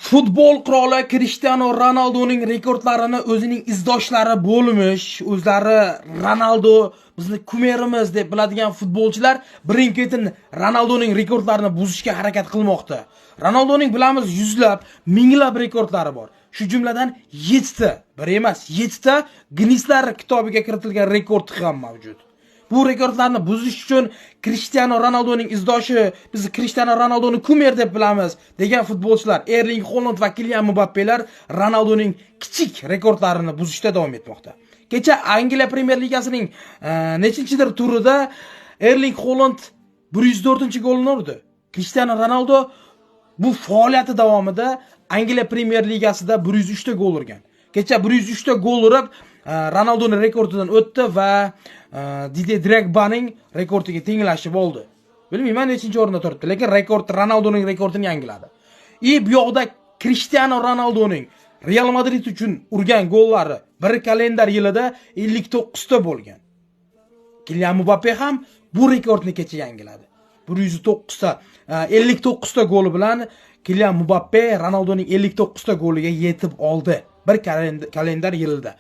Futbol qiroli Cristiano Ronaldoning rekordlarini o'zining izdoshlari bo'lmish, o'zlari Ronaldo bizni kumerimiz deb biladigan futbolchilar birin-ketin Ronaldoning rekordlarini buzishga harakat qilmoqda. Ronaldoning bilamiz yuzlab, minglab rekordlari bor. Shu jumladan 7 ta, bir emas, 7 ta Guinnesslar kitobiga kiritilgan rekord ham mavjud. Bu rekordlarni buzish uchun Cristiano Ronaldoning izdoshi, biz Cristiano Ronaldoni kumer deb bilamiz degan futbolchilar Erling Haaland va Kylian Mbappelar Ronaldoning kichik rekordlarini buzishda davom etmoqda. Kecha Angliya Premyer Ligasining nechinchidir turida Erling Haaland 104-golni urdi. Cristiano Ronaldo bu faoliyati davomida Angliya Premyer Ligasida 103 ta gol urgan. Kecha 103 ta gol urib Ronaldoning rekordidan o'tdi va Didier Drogbaning rekordiga tenglashib oldi. Bilmayman nechinchi o'rinda turibdi, lekin rekord Ronaldoning rekordini yangiladi. Bu yoqda Cristiano Ronaldoning Real Madrid uchun urgan gollari bir kalendar yilida 59 ta bo'lgan. Kylian Mbappe ham bu rekordni kecha yangiladi. 109 ta 59 ta goli bilan Kylian Mbappe Ronaldoning 59 ta goliga yetib oldi bir kalendar yilida.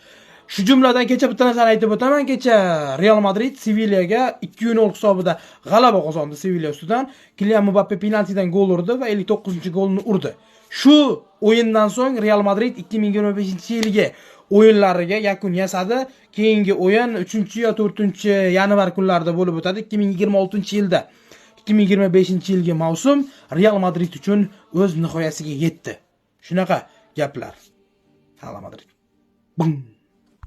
Shu jumladan kecha bitta narsani aytib o'taman. Kecha Real Madrid Sevillaga 2-0 hisobida g'alaba qozondi Sevilla ustidan. Kylian Mbappe penaltidan gol urdi va 59-golni urdi. Shu o'yindan so'ng Real Madrid 2025-yilgi o'yinlariga yakun yasadi. Keyingi o'yin 3 yo 4 yanvar kunlarida bo'lib o'tadi 2026-yilda. 2025-yilgi mavsum Real Madrid uchun o'z nihoyasiga yetdi. Shunaqa gaplar. Real Madrid. Bum.